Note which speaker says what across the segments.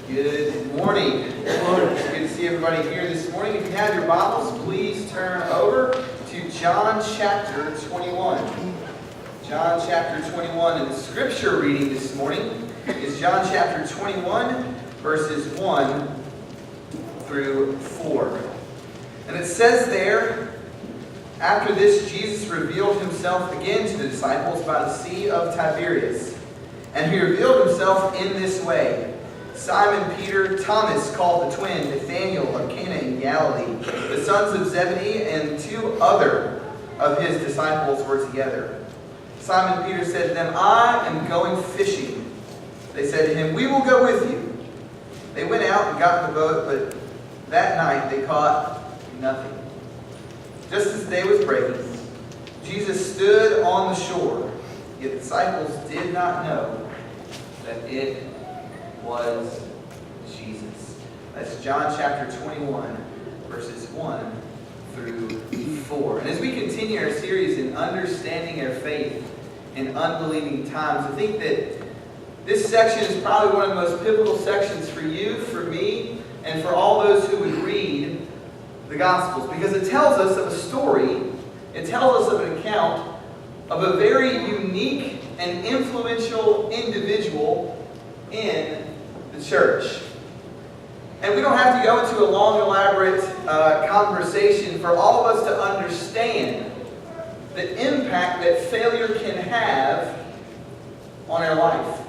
Speaker 1: Good morning. It's good to see everybody here this morning. If you have your Bibles, please turn over to John chapter 21. John chapter 21, and the scripture reading this morning is John chapter 21, verses 1 through 4. And it says there, after this, Jesus revealed himself again to the disciples by the Sea of Tiberias. And he revealed himself in this way. Simon Peter, Thomas called the twin, Nathanael of Cana in Galilee, the sons of Zebedee, and two other of his disciples were together. Simon Peter said to them, I am going fishing. They said to him, we will go with you. They went out and got in the boat, but that night they caught nothing. Just as day was breaking, Jesus stood on the shore, yet the disciples did not know that it was Jesus. That's John chapter 21, verses 1 through 4. And as we continue our series in understanding our faith in unbelieving times, I think that this section is probably one of the most pivotal sections for you, for me, and for all those who would read the Gospels, because it tells us of a story, it tells us of an account of a very unique and influential individual in the church. And we don't have to go into a long, elaborate conversation for all of us to understand the impact that failure can have on our life.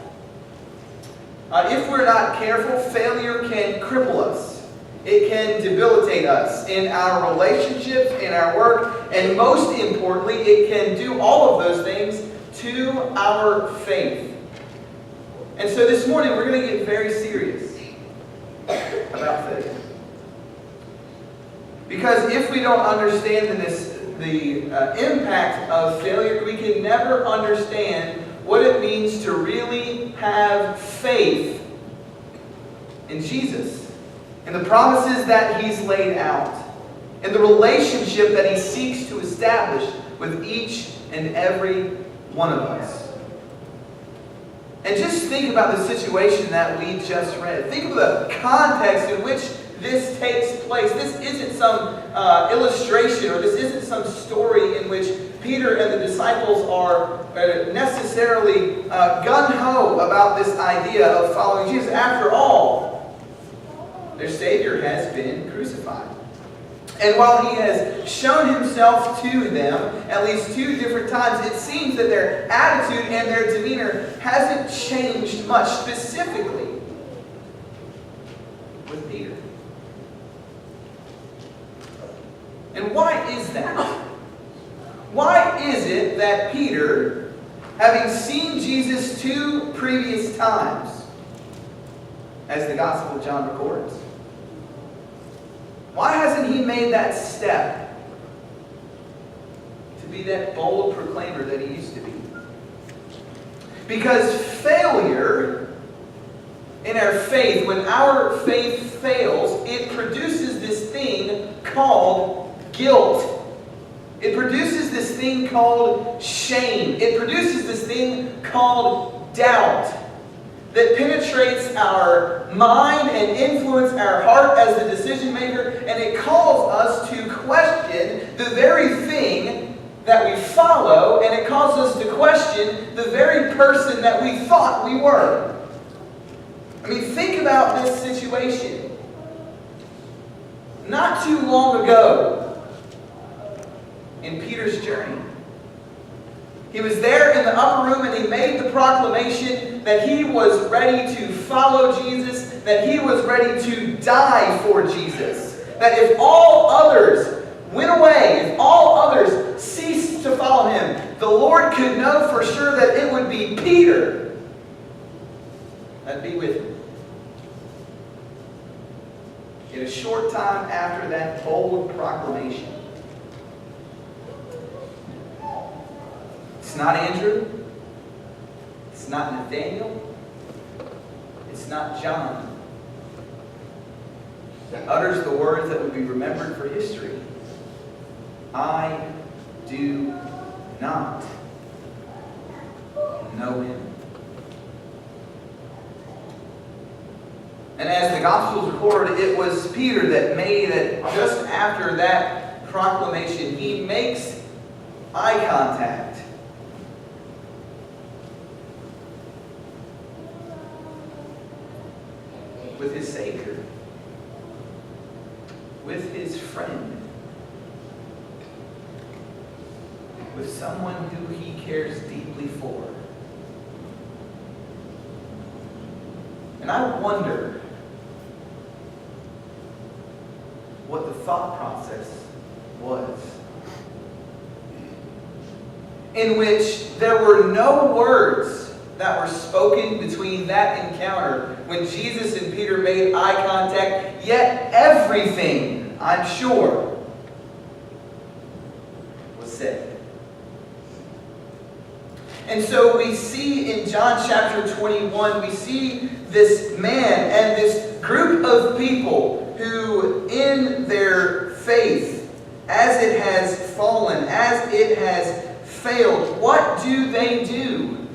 Speaker 1: If we're not careful, failure can cripple us. It can debilitate us in our relationships, in our work, and most importantly, it can do all of those things to our faith. And so this morning, we're going to get very serious about faith. Because if we don't understand the impact of failure, we can never understand what it means to really have faith in Jesus, in the promises that He's laid out, in the relationship that He seeks to establish with each and every one of us. And just think about the situation that we just read. Think of the context in which this takes place. This isn't some illustration, or this isn't some story in which Peter and the disciples are necessarily gung-ho about this idea of following Jesus. After all, their Savior has been crucified. And while He has shown Himself to them at least two different times, it seems that their attitude and their demeanor hasn't changed much, specifically with Peter. And why is that? Why is it that Peter, having seen Jesus two previous times, as the Gospel of John records, why hasn't he made that step to be that bold proclaimer that he used to be? Because failure in our faith, when our faith fails, it produces this thing called guilt. It produces this thing called shame. It produces this thing called doubt that penetrates our mind and influences our heart as the decision maker, and it calls us to question the very thing that we follow, and it calls us to question the very person that we thought we were. I mean, think about this situation. Not too long ago, in Peter's journey, he was there in the upper room and he made the proclamation that he was ready to follow Jesus, that he was ready to die for Jesus. That if all others went away, if all others ceased to follow him, the Lord could know for sure that it would be Peter that'd be with him. In a short time after that bold proclamation, it's not Andrew. It's not Nathanael. It's not John that utters the words that would be remembered for history. I do not know him. And as the Gospels record, it was Peter that made it just after that proclamation. He makes eye contact with his Savior, with his friend, with someone who he cares deeply for. And I wonder what the thought process was, in which there were no words that were spoken between that encounter when Jesus and Peter made eye contact, yet everything, I'm sure, was said. And so we see in John chapter 21, we see this man and this group of people who in their faith, as it has fallen, as it has failed, what do they do?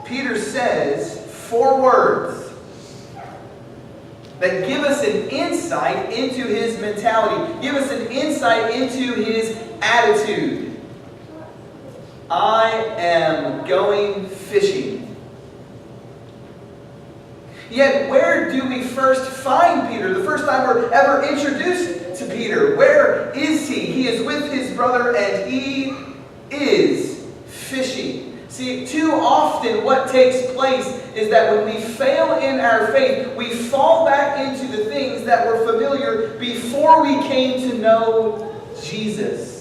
Speaker 1: Peter says 4 words that give us an insight into his mentality, give us an insight into his attitude. I am going fishing. Yet where do we first find Peter? The first time we're ever introduced to Peter. Where is he? He is with his brother and he is fishing. See, too often what takes place is that when we fail in our faith, we fall back into the things that were familiar before we came to know Jesus.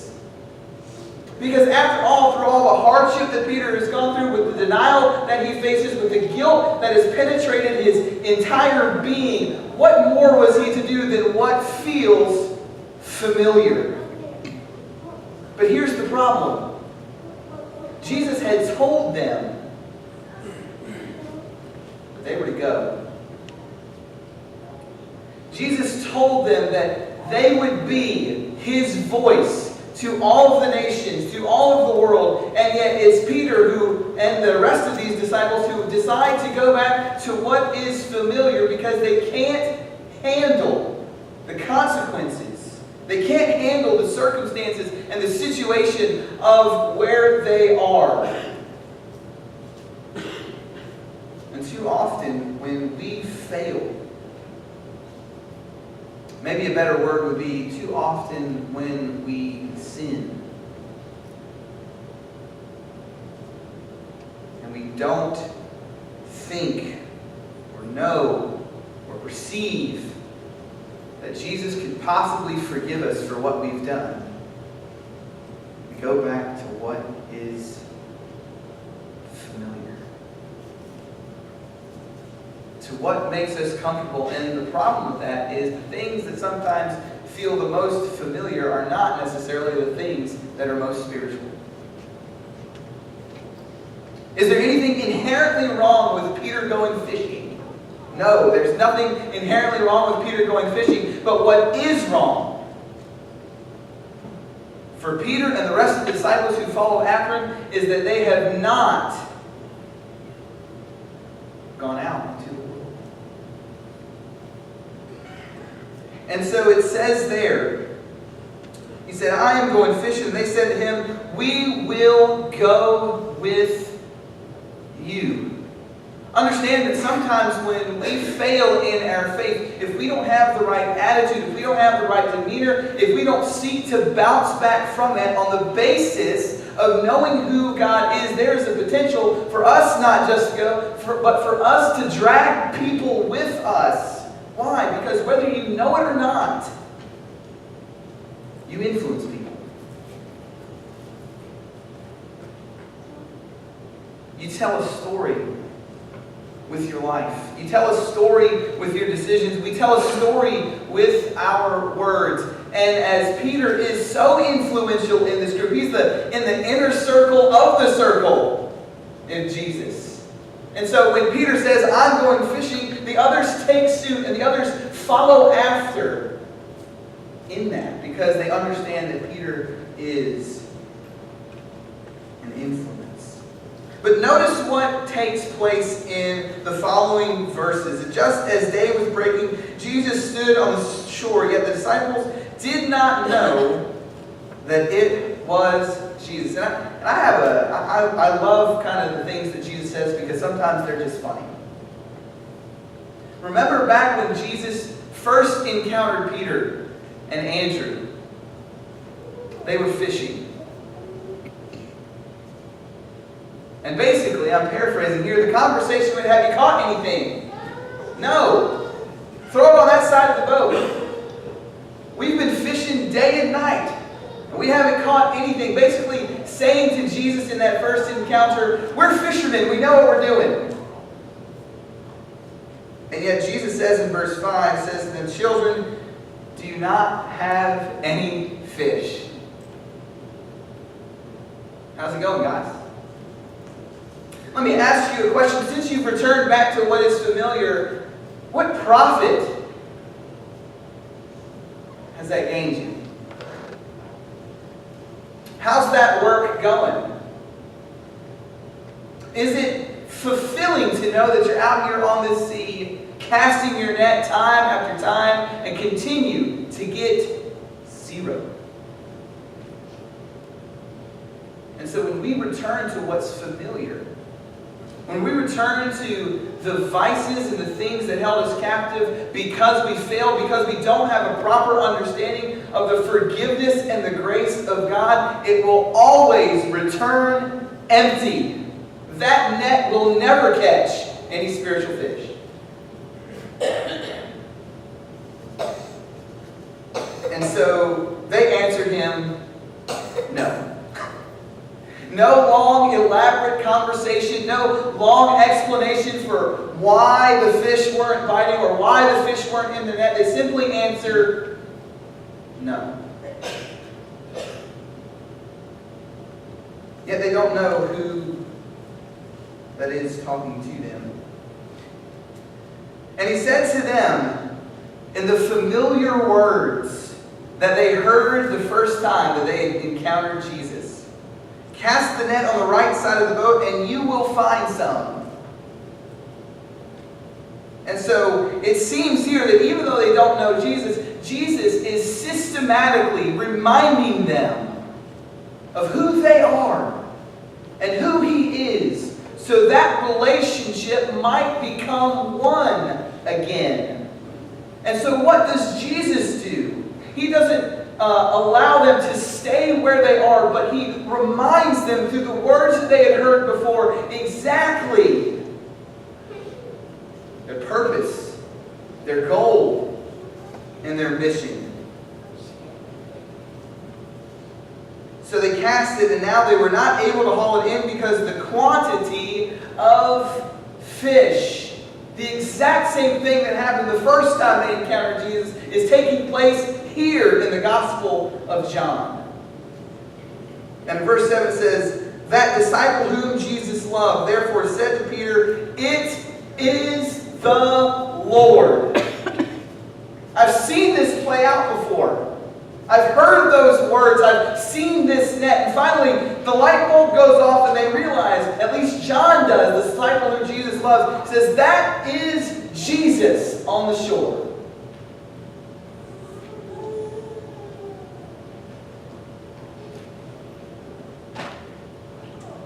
Speaker 1: Because after all, through all the hardship that Peter has gone through, with the denial that he faces, with the guilt that has penetrated his entire being, what more was he to do than what feels familiar? But here's the problem. Jesus had told them that they were to go. Jesus told them that they would be his voice to all of the nations, to all of the world. And yet it's Peter who, and the rest of these disciples, who decide to go back to what is familiar because they can't handle the consequences. They can't handle the circumstances and the situation of where they are. And too often when we fail, maybe a better word would be too often when we sin, and we don't think or know or perceive that Jesus could possibly forgive us for what we've done, we go back to what is familiar, to what makes us comfortable. And the problem with that is the things that sometimes feel the most familiar are not necessarily the things that are most spiritual. Is there anything inherently wrong with Peter going fishing? No, there's nothing inherently wrong with Peter going fishing. But what is wrong for Peter and the rest of the disciples who followed after him is that they have not gone out into the world. And so it says there, he said, I am going fishing. And they said to him, we will go with you. Understand that sometimes when we fail in our faith, if we don't have the right attitude, if we don't have the right demeanor, if we don't seek to bounce back from that on the basis of knowing who God is, there is a potential for us not just to go, but for us to drag people with us. Why? Because whether you know it or not, you influence people. You tell a story with your life. You tell a story with your decisions. We tell a story with our words. And as Peter is so influential in this group, he's in the inner circle of the circle in Jesus. And so when Peter says, I'm going fishing, the others take suit and the others follow after in that, because they understand that Peter is an influence. But notice what takes place in the following verses. Just as day was breaking, Jesus stood on the shore, yet the disciples did not know that it was Jesus. And I love kind of the things that Jesus says because sometimes they're just funny. Remember back when Jesus first encountered Peter and Andrew? They were fishing. And basically, I'm paraphrasing here, the conversation would have you caught anything? No. Throw it on that side of the boat. We've been fishing day and night, and we haven't caught anything. Basically saying to Jesus in that first encounter, we're fishermen, we know what we're doing. And yet Jesus says in verse 5, says to them, children, do you not have any fish? How's it going, guys? Let me ask you a question. Since you've returned back to what is familiar, what profit has that gained you? How's that work going? Is it fulfilling to know that you're out here on this sea, casting your net time after time, and continue to get zero? And so when we return to what's familiar, when we return to the vices and the things that held us captive because we failed, because we don't have a proper understanding of the forgiveness and the grace of God, it will always return empty. That net will never catch any spiritual fish. And so they answered him, no. No long, elaborate conversation, no long explanation for why the fish weren't biting or why the fish weren't in the net. They simply answer, no. Yet they don't know who that is talking to them. And he said to them, in the familiar words that they heard the first time that they had encountered Jesus, cast the net on the right side of the boat and you will find some. And so it seems here that even though they don't know Jesus, Jesus is systematically reminding them of who they are and who He is, so that relationship might become one again. And so what does Jesus do? He doesn't allow them to stay where they are, but He reminds them through the words that they had heard before exactly their purpose, their goal, and their mission. So they cast it, and now they were not able to haul it in because the quantity of fish, the exact same thing that happened the first time they encountered Jesus, is taking place here in the Gospel of John. And verse 7 says, that disciple whom Jesus loved, therefore said to Peter, it is the Lord. I've seen this play out before. I've heard those words. I've seen this net. And finally, the light bulb goes off and they realize, at least John does, the disciple whom Jesus loves, says, that is Jesus on the shore.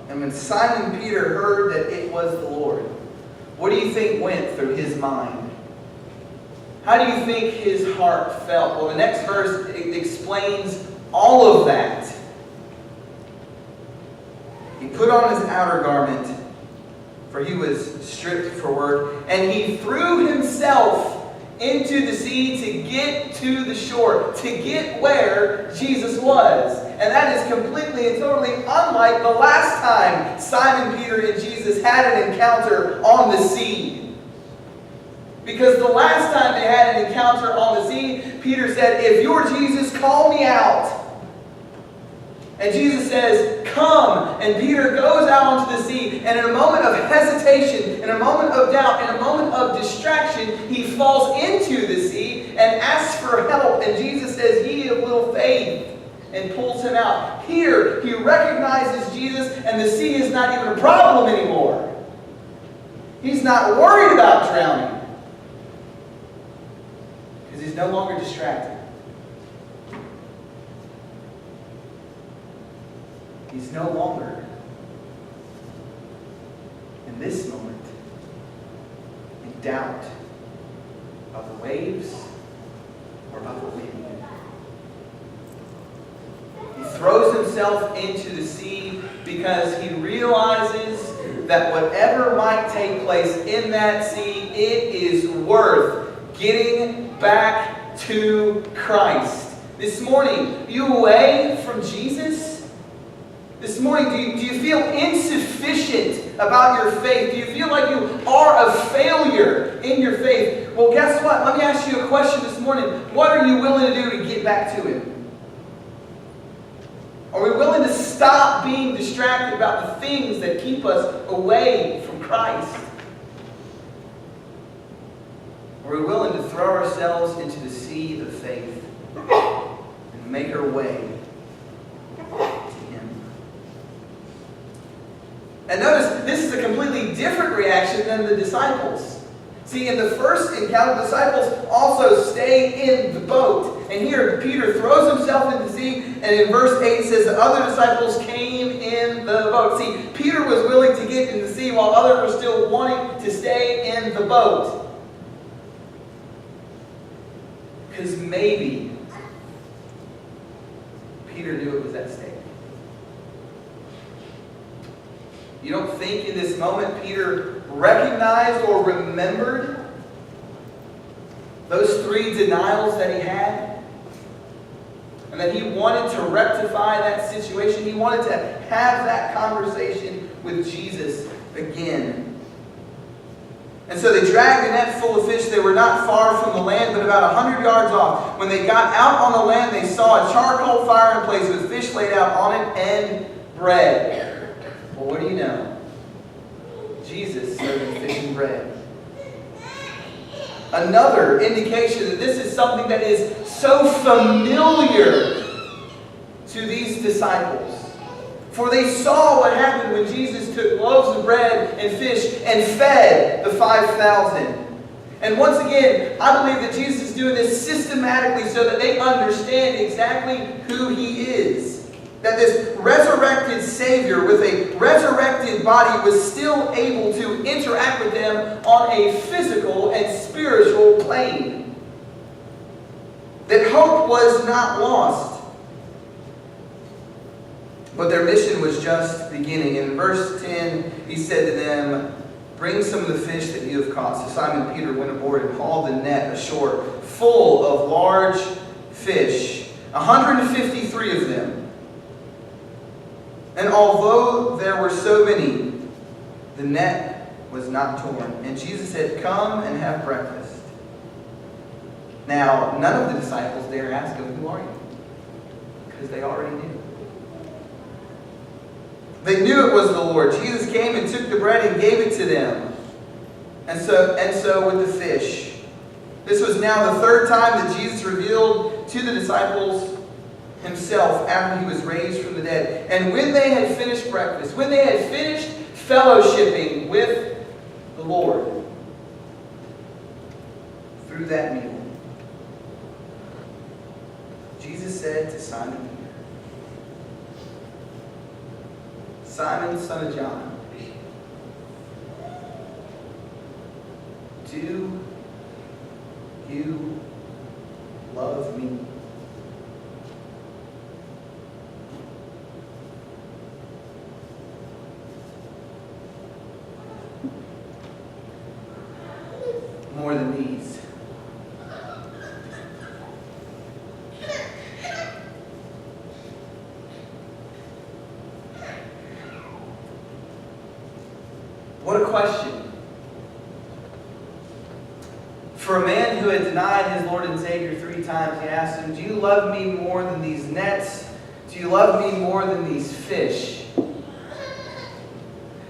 Speaker 1: And when Simon Peter heard that it was the Lord, what do you think went through his mind? How do you think his heart felt? Well, the next verse explains all of that. He put on his outer garment, for he was stripped for work, and he threw himself into the sea to get to the shore, to get where Jesus was. And that is completely and totally unlike the last time Simon Peter and Jesus had an encounter on the sea. Because the last time they had an encounter on the sea, Peter said, if you're Jesus, call me out. And Jesus says, come. And Peter goes out onto the sea, and in a moment of hesitation, in a moment of doubt, in a moment of distraction, he falls into the sea and asks for help. And Jesus says, ye of little faith. and pulls him out. Here, he recognizes Jesus, and the sea is not even a problem anymore. He's not worried about drowning because he's no longer distracted. He's no longer, in this moment, in doubt about the waves or about the wind. He throws himself into the sea because he realizes that whatever might take place in that sea, it is worth getting back to Christ. This morning, are you away from Jesus? This morning, do you feel insufficient about your faith? Do you feel like you are a failure in your faith? Well, guess what? Let me ask you a question this morning. What are you willing to do to get back to Him? Are we willing to stop being distracted about the things that keep us away from Christ? Are we willing to throw ourselves into the sea of faith and make our way to Him? And notice, this is a completely different reaction than the disciples. See, in the first encounter, the disciples also stay in the boat. And here, Peter throws himself into the sea, and in verse 8 it says the other disciples came in the boat. See, Peter was willing to get in the sea while others were still wanting to stay in the boat. Because maybe Peter knew it was at stake. You don't think in this moment Peter recognized or remembered those 3 denials that he had? And that he wanted to rectify that situation. He wanted to have that conversation with Jesus again. And so they dragged a net full of fish. They were not far from the land, but about 100 yards off. When they got out on the land, they saw a charcoal fire in place with fish laid out on it and bread. Well, what do you know? Jesus serving fish and bread. Another indication that this is something that is so familiar to these disciples. For they saw what happened when Jesus took loaves of bread and fish and fed the 5,000. And once again, I believe that Jesus is doing this systematically so that they understand exactly who He is. That this resurrected Savior with a resurrected body was still able to interact with them on a physical and spiritual plane. That hope was not lost. But their mission was just beginning. In verse 10, He said to them, "Bring some of the fish that you have caught." So Simon Peter went aboard and hauled the net ashore full of large fish, 153 of them. And although there were so many, the net was not torn. And Jesus said, "Come and have breakfast." Now, none of the disciples dare ask Him, "Who are you?" Because they already knew. They knew it was the Lord. Jesus came and took the bread and gave it to them. And so with the fish. This was now the 3rd time that Jesus revealed to the disciples Himself after He was raised from the dead. And when they had finished breakfast, when they had finished fellowshipping with the Lord through that meal, Jesus said to Simon Peter, "Simon, son of John, do you love me?" More than these. What a question. For a man who had denied his Lord and Savior 3 times, He asked him, "Do you love me more than these nets? Do you love me more than these fish?"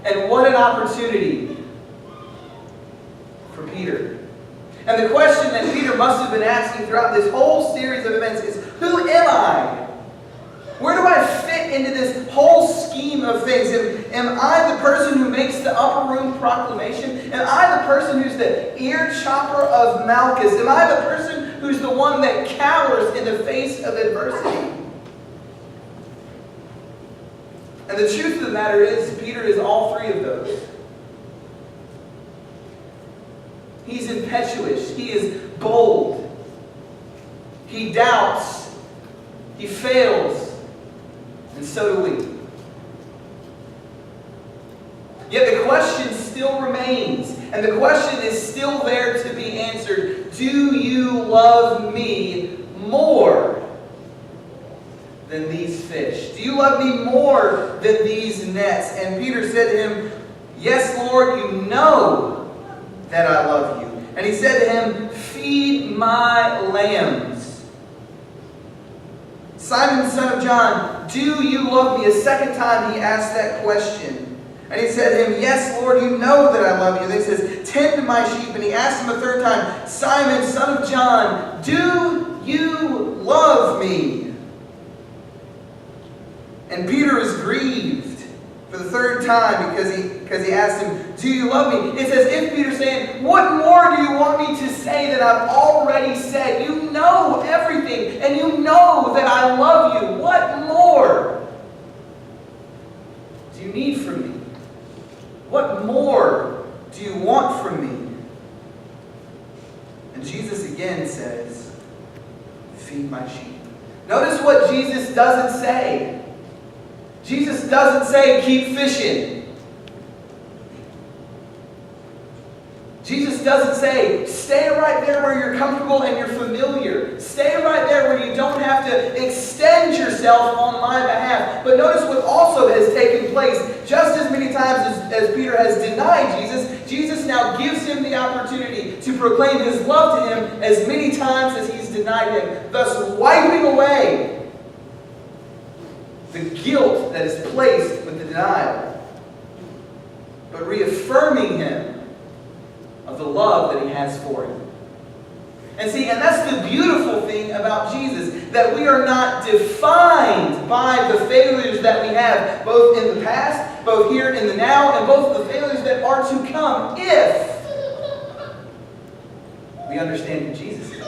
Speaker 1: And what an opportunity for Peter. And the question that Peter must have been asking throughout this whole series of events is, who am I? Where do I fit into this whole scheme of things? Am I the person who makes the upper room proclamation? Am I the person who's the ear chopper of Malchus? Am I the person who's the one that cowers in the face of adversity? And the truth of the matter is, Peter is all three of those. He's impetuous. He is bold. He doubts. He fails. And so do we. Yet the question still remains, and the question is still there to be answered. Do you love me more than these fish? Do you love me more than these nets? And Peter said to him, yes, Lord, you know that I love you. And he said to him, feed my lambs. Simon, son of John, do you love me? A second time he asked that question. And he said to him, yes, Lord, you know that I love you. Then he says, tend my sheep. And he asked him a third time, Simon, son of John, do you love me? And Peter is grieved for the third time because he asked him, do you love me? It's as if Peter's saying, what more do you want me to say that I've already said? You know everything, and you know that I love you. What more do you need from me? What more do you want from me? And Jesus again says, feed my sheep. Notice what Jesus doesn't say. Jesus doesn't say, keep fishing. Jesus doesn't say, stay right there where you're comfortable and you're familiar. Stay right there where you don't have to extend yourself on my behalf. But notice what also has taken place. Just as many times as Peter has denied Jesus, Jesus now gives him the opportunity to proclaim his love to him as many times as he's denied him, thus wiping away the guilt that is placed with the denial, but reaffirming him of the love that he has for him. And see, and that's the beautiful thing about Jesus, that we are not defined by the failures that we have, both in the past, both here in the now, and both the failures that are to come, if we understand who Jesus is.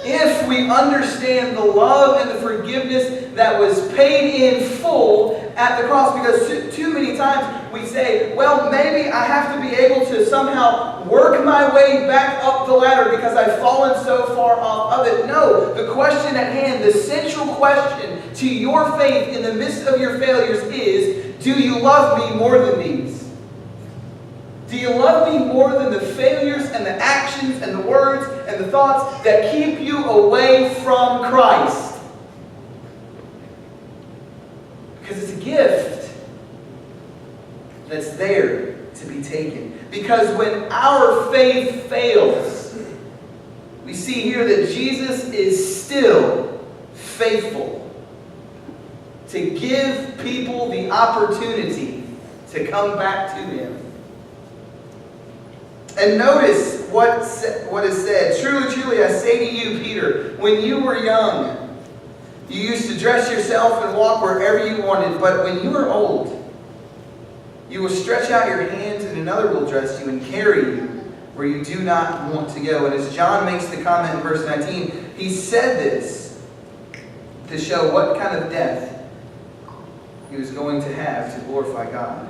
Speaker 1: If we understand the love and the forgiveness that was paid in full at the cross. Because too many times we say, well, maybe I have to be able to somehow work my way back up the ladder because I've fallen so far off of it. No, the question at hand, the central question to your faith in the midst of your failures is, do you love me more than these? Do you love me more than the failures and the actions and the words and the thoughts that keep you away from Christ? Because it's a gift that's there to be taken. Because when our faith fails, we see here that Jesus is still faithful to give people the opportunity to come back to Him. And notice what is said. Truly, truly, I say to you, Peter, when you were young, you used to dress yourself and walk wherever you wanted. But when you are old, you will stretch out your hands and another will dress you and carry you where you do not want to go. And as John makes the comment in verse 19, he said this to show what kind of death he was going to have to glorify God.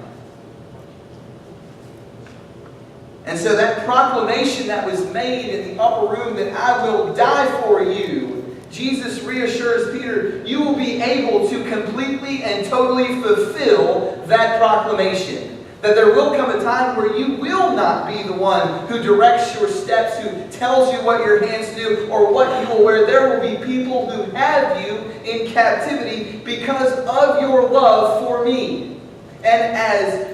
Speaker 1: And so that proclamation that was made in the upper room, that I will die for you, Jesus reassures Peter, you will be able to completely and totally fulfill that proclamation. That there will come a time where you will not be the one who directs your steps, who tells you what your hands do or what you will wear. There will be people who have you in captivity because of your love for me. And as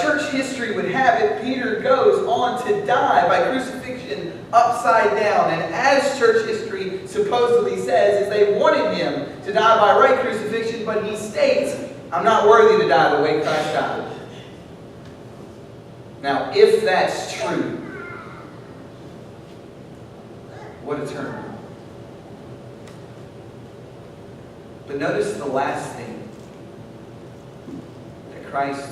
Speaker 1: church history would have it, Peter goes on to die by crucifixion upside down. And as church history supposedly says, is they wanted him to die by right crucifixion, but he states, I'm not worthy to die the way Christ died. Now, if that's true, what a turn. But notice the last thing that Christ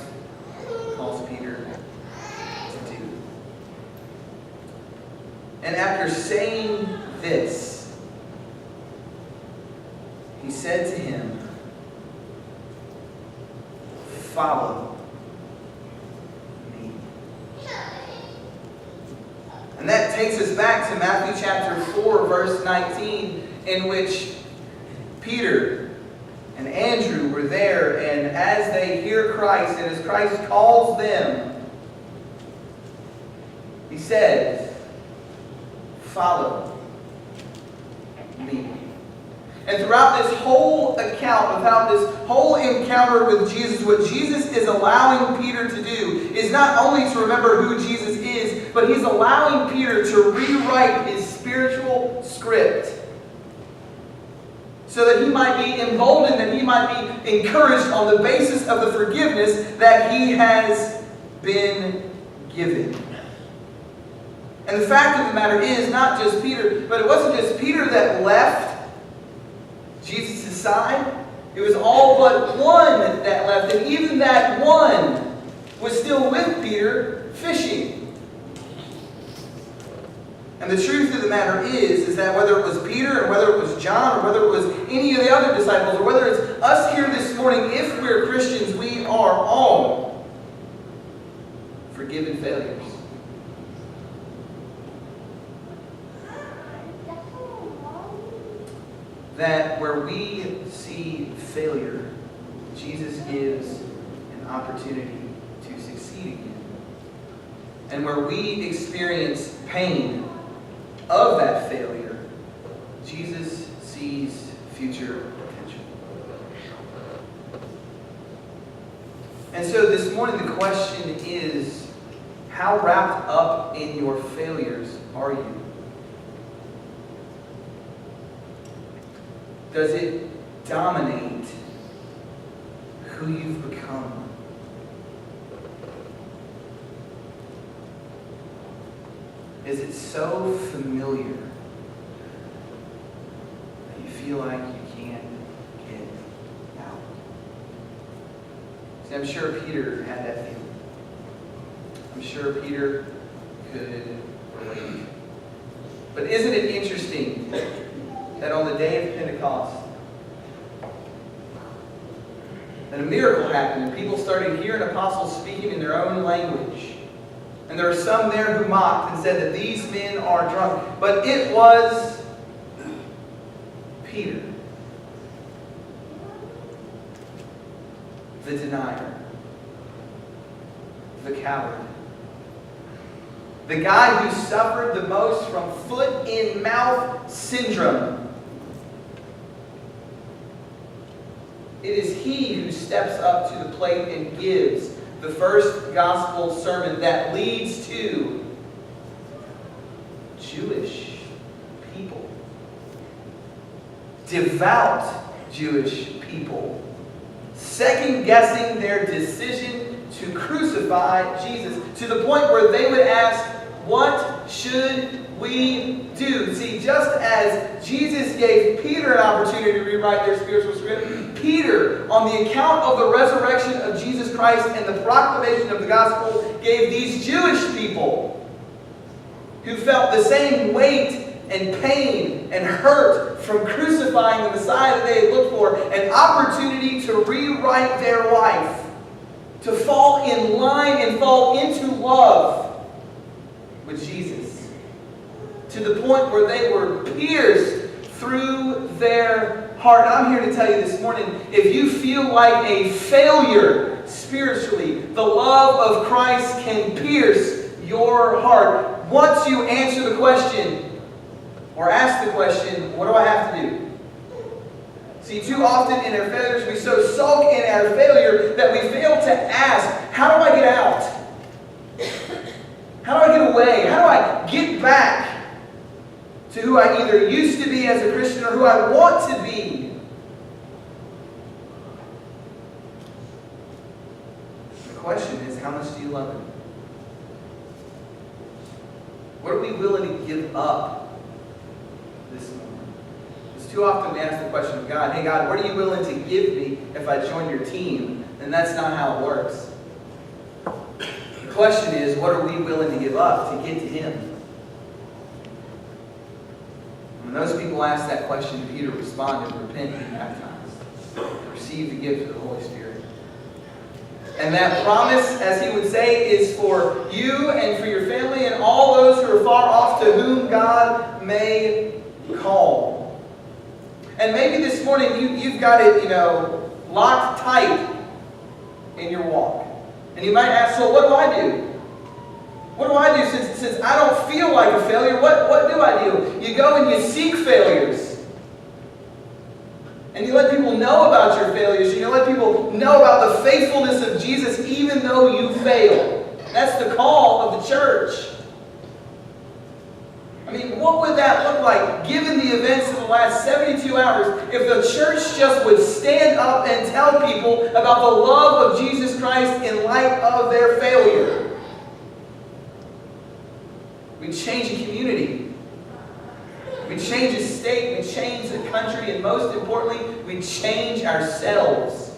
Speaker 1: calls Peter to do. And after saying this, he said to him, "Follow me." And that takes us back to Matthew chapter 4, verse 19, in which Peter and Andrew were there, and as they hear Christ, and as Christ calls them, he says, "Follow me." And throughout this whole account, throughout this whole encounter with Jesus, what Jesus is allowing Peter to do is not only to remember who Jesus is, but he's allowing Peter to rewrite his spiritual script so that he might be emboldened, that he might be encouraged on the basis of the forgiveness that he has been given. And the fact of the matter is, not just Peter, but it wasn't just Peter that left Jesus' side. It was all but one that left, and even that one was still with Peter fishing. And the truth of the matter is that whether it was Peter, or whether it was John, or whether it was any of the other disciples, or whether it's us here this morning, if we're Christians, we are all forgiven failures. That where we see failure, Jesus gives an opportunity to succeed again. And where we experience pain of that failure, Jesus sees future potential. And so this morning the question is, how wrapped up in your failures are you? Does it dominate who you've become? Is it so familiar that you feel like you can't get out? See, I'm sure Peter had that feeling. I'm sure Peter could relate. But isn't it interesting that on the day of Pentecost, that a miracle happened and people started hearing apostles speaking in their own language? And there were some there who mocked and said that these men are drunk. But it was Peter, the denier, the coward, the guy who suffered the most from foot-in-mouth syndrome. It is he who steps up to the plate and gives the first gospel sermon that leads to Jewish people, devout Jewish people, second-guessing their decision to crucify Jesus, to the point where they would ask, "What should we do?" See, just as Jesus gave Peter an opportunity to rewrite their spiritual script, Peter, on the account of the resurrection of Jesus Christ and the proclamation of the gospel, gave these Jewish people who felt the same weight and pain and hurt from crucifying the Messiah that they had looked for, an opportunity to rewrite their life, to fall in line and fall into love with Jesus, to the point where they were pierced through their heart. And I'm here to tell you this morning, if you feel like a failure spiritually, the love of Christ can pierce your heart. Once you answer the question, or ask the question, what do I have to do? See, too often in our failures, we so sulk in our failure that we fail to ask, how do I get out? How do I get away? How do I get back to who I either used to be as a Christian or who I want to be? The question is, how much do you love Him? What are we willing to give up this morning? It's too often we ask the question of God, hey God, what are you willing to give me if I join your team? And that's not how it works. The question is, what are we willing to give up to get to Him? When those people asked that question, Peter responded, repent and be baptized. Receive the gift of the Holy Spirit. And that promise, as he would say, is for you and for your family and all those who are far off to whom God may call. And maybe this morning you've got it, locked tight in your walk. And you might ask, so what do I do? What do I do since I don't feel like a failure? What do I do? You go and you seek failures. And you let people know about your failures. And you let people know about the faithfulness of Jesus even though you fail. That's the call of the church. I mean, what would that look like given the events of the last 72 hours if the church just would stand up and tell people about the love of Jesus Christ in light of their failure? We'd change a community. We'd change a state. We'd change the country. And most importantly, we'd change ourselves.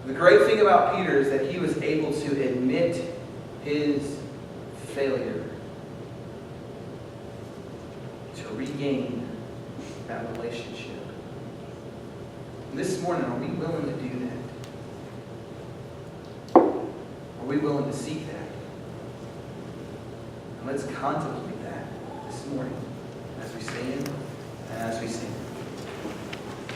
Speaker 1: The great thing about Peter is that he was able to admit his failure to regain that relationship. And this morning, are we willing to do that? Are we willing to seek that? And let's contemplate that this morning as we stand and as we sing.